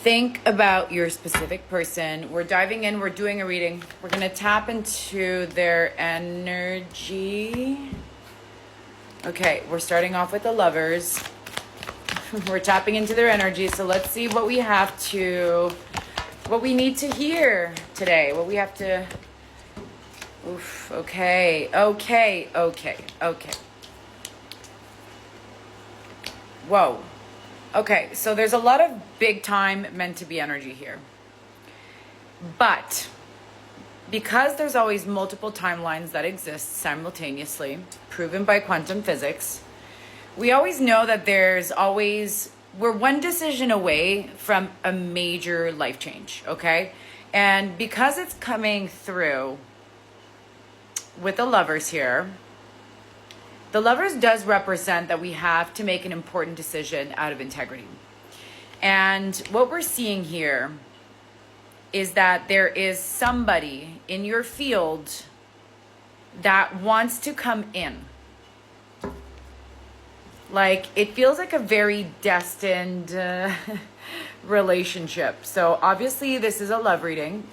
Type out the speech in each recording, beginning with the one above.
Think about your specific person. We're diving in, we're doing a reading. We're going to tap into their energy. Okay, we're starting off with the lovers. We're tapping into their energy. So let's see what we need to hear today. What we have to, okay. Whoa. Okay, so there's a lot of big time meant to be energy here. But because there's always multiple timelines that exist simultaneously, proven by quantum physics, we always know that we're one decision away from a major life change, okay? And because it's coming through with the lovers here, the lovers does represent that we have to make an important decision out of integrity. And what we're seeing here is that there is somebody in your field that wants to come in. Like, it feels like a very destined relationship. So obviously this is a love reading.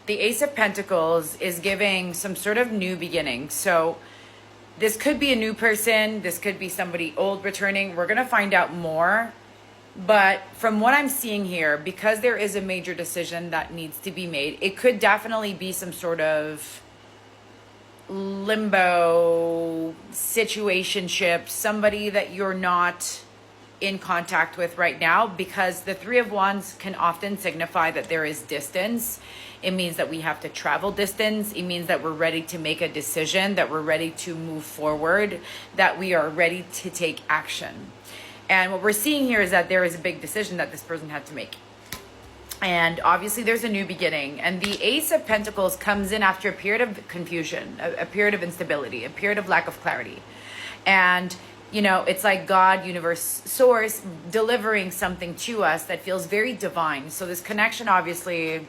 The Ace of Pentacles is giving some sort of new beginning. So this could be a new person. This could be somebody old returning. We're going to find out more. But from what I'm seeing here, because there is a major decision that needs to be made, it could definitely be some sort of limbo situationship, somebody that you're not in contact with right now, because the Three of Wands can often signify that there is distance. It means that we have to travel distance. It means that we're ready to make a decision, that we're ready to move forward, that we are ready to take action. And what we're seeing here is that there is a big decision that this person had to make. And obviously there's a new beginning. And the Ace of Pentacles comes in after a period of confusion, a period of instability, a period of lack of clarity. And you know, it's like God, universe, source delivering something to us that feels very divine. So this connection obviously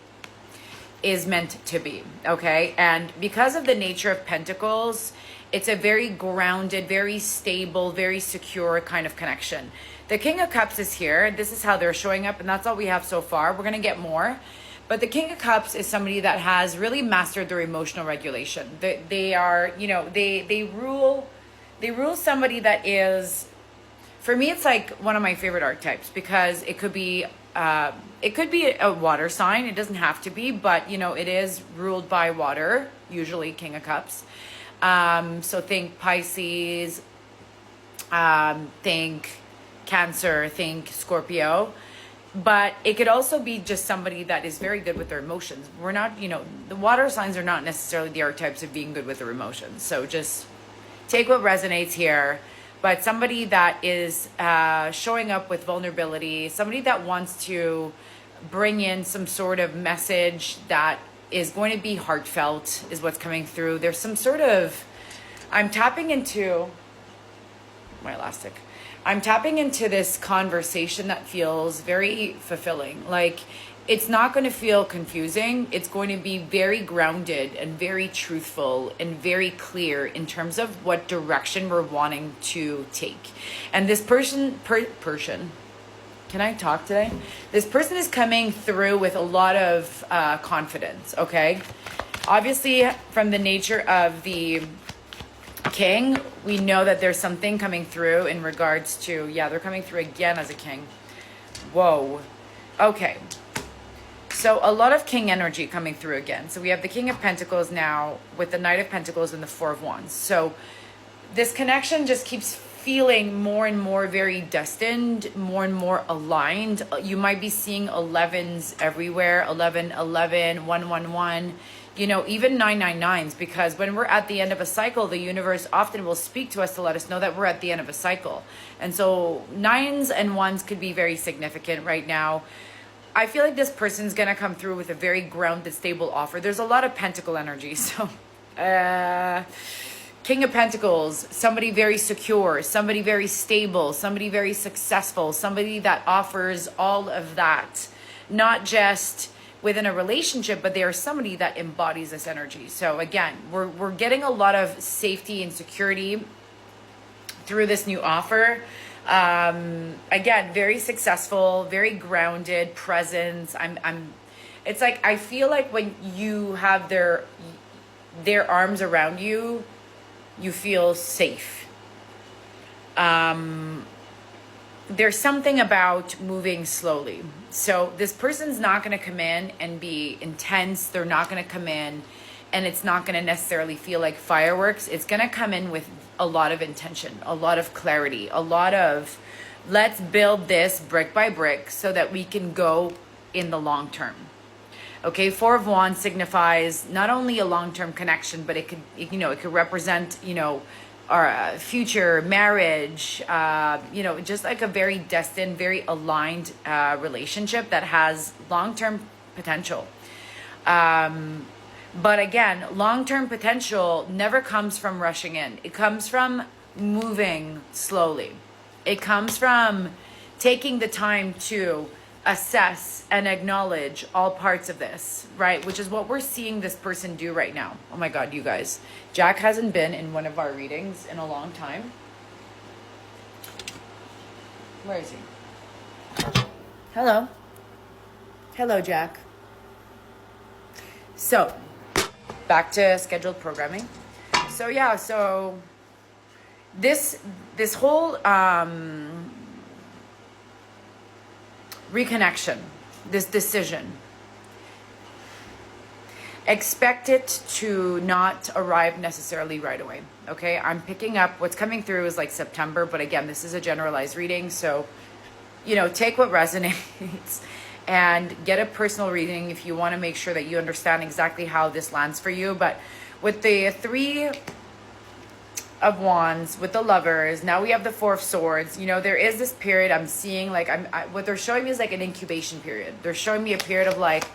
is meant to be, okay? And because of the nature of Pentacles, it's a very grounded, very stable, very secure kind of connection. The King of Cups is here. This is how they're showing up, and that's all we have so far. We're going to get more. But the King of Cups is somebody that has really mastered their emotional regulation. They are, you know, they rule somebody that is, for me, it's like one of my favorite archetypes, because it could be a water sign. It doesn't have to be, but you know, it is ruled by water, usually King of Cups. So think Pisces, think Cancer, think Scorpio. But it could also be just somebody that is very good with their emotions. We're not, you know, the water signs are not necessarily the archetypes of being good with their emotions. So just take what resonates here. But somebody that is showing up with vulnerability, somebody that wants to bring in some sort of message that is going to be heartfelt is what's coming through. There's some sort of, I'm tapping into this conversation that feels very fulfilling. Like, it's not going to feel confusing. It's going to be very grounded and very truthful and very clear in terms of what direction we're wanting to take. And this person, can I talk today? This person is coming through with a lot of confidence, okay? Obviously, from the nature of the King, we know that there's something coming through in regards to, yeah, they're coming through again as a King. Whoa. Okay. So a lot of King energy coming through again. So we have the King of Pentacles now with the Knight of Pentacles and the Four of Wands. So this connection just keeps feeling more and more very destined, more and more aligned. You might be seeing 11s everywhere, 11, 11, 111, you know, even 999s, because when we're at the end of a cycle, the universe often will speak to us to let us know that we're at the end of a cycle. And so 9s and 1s could be very significant right now. I feel like this person's going to come through with a very grounded, stable offer. There's a lot of Pentacle energy. So, King of Pentacles, somebody very secure, somebody very stable, somebody very successful, somebody that offers all of that, not just within a relationship, but they are somebody that embodies this energy. So again, we're getting a lot of safety and security through this new offer. Again, very successful, very grounded presence. It's like, I feel like when you have their arms around you, you feel safe. There's something about moving slowly. So this person's not going to come in and be intense. They're not going to come in and it's not going to necessarily feel like fireworks. It's going to come in with a lot of intention, a lot of clarity, a lot of let's build this brick by brick so that we can go in the long term. Okay, Four of Wands signifies not only a long-term connection, but it could represent, our future marriage, just like a very destined, very aligned relationship that has long-term potential. But again, long-term potential never comes from rushing in. It comes from moving slowly. It comes from taking the time to assess and acknowledge all parts of this, right? Which is what we're seeing this person do right now. Oh my God, you guys. Jack hasn't been in one of our readings in a long time. Where is he? Hello. Hello, Jack. So, back to scheduled programming. So yeah, so this whole reconnection, this decision, expect it to not arrive necessarily right away. Okay, I'm picking up what's coming through is like September, but again, this is a generalized reading, so take what resonates and get a personal reading if you want to make sure that you understand exactly how this lands for you. But with the Three of Wands, with the Lovers, now we have the Four of Swords. There is this period I'm seeing, like what they're showing me is like an incubation period. They're showing me a period of like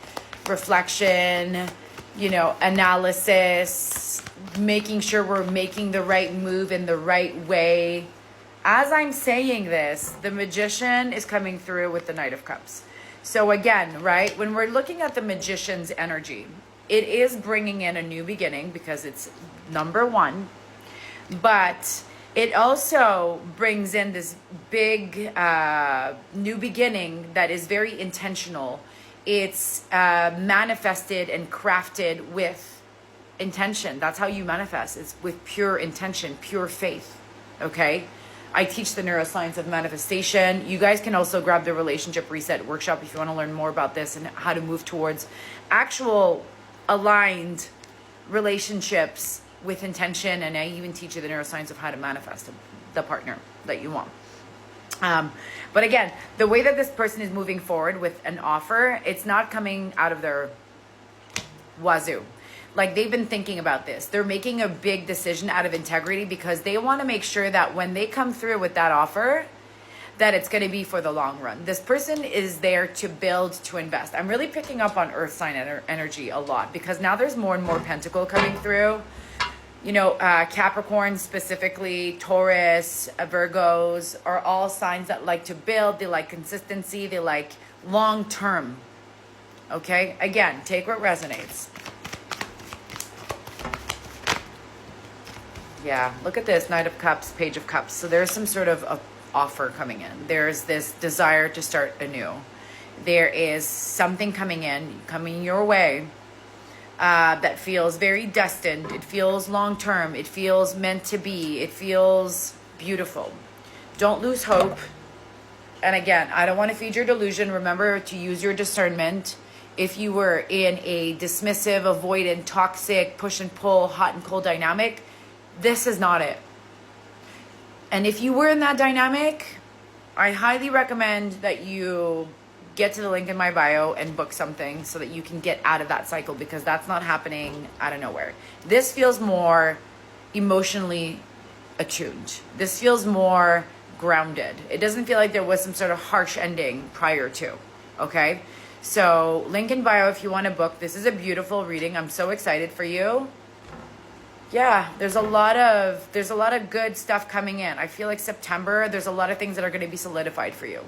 reflection, analysis, making sure we're making the right move in the right way. As I'm saying this, the Magician is coming through with the Knight of Cups. So again, right, when we're looking at the Magician's energy, it is bringing in a new beginning because it's number one, but it also brings in this big new beginning that is very intentional. It's manifested and crafted with intention. That's how you manifest. It's with pure intention, pure faith, okay? I teach the neuroscience of manifestation. You guys can also grab the Relationship Reset workshop if you want to learn more about this and how to move towards actual aligned relationships with intention. And I even teach you the neuroscience of how to manifest the partner that you want. But again, the way that this person is moving forward with an offer, it's not coming out of their wazoo. Like they've been thinking about this. They're making a big decision out of integrity because they want to make sure that when they come through with that offer, that it's going to be for the long run. This person is there to build, to invest. I'm really picking up on earth sign energy a lot because now there's more and more pentacle coming through. Capricorn specifically, Taurus, Virgos are all signs that like to build. They like consistency. They like long term. Okay? Again, take what resonates. Yeah, look at this, Knight of Cups, Page of Cups. So there's some sort of offer coming in. There's this desire to start anew. There is something coming your way that feels very destined. It feels long-term. It feels meant to be. It feels beautiful. Don't lose hope. And again, I don't want to feed your delusion. Remember to use your discernment. If you were in a dismissive, avoidant, toxic, push and pull, hot and cold dynamic, this is not it. And if you were in that dynamic, I highly recommend that you get to the link in my bio and book something so that you can get out of that cycle because that's not happening out of nowhere. This feels more emotionally attuned. This feels more grounded. It doesn't feel like there was some sort of harsh ending prior to, okay? So link in bio if you want to book. This is a beautiful reading. I'm so excited for you. Yeah, there's a lot of good stuff coming in. I feel like September, there's a lot of things that are going to be solidified for you.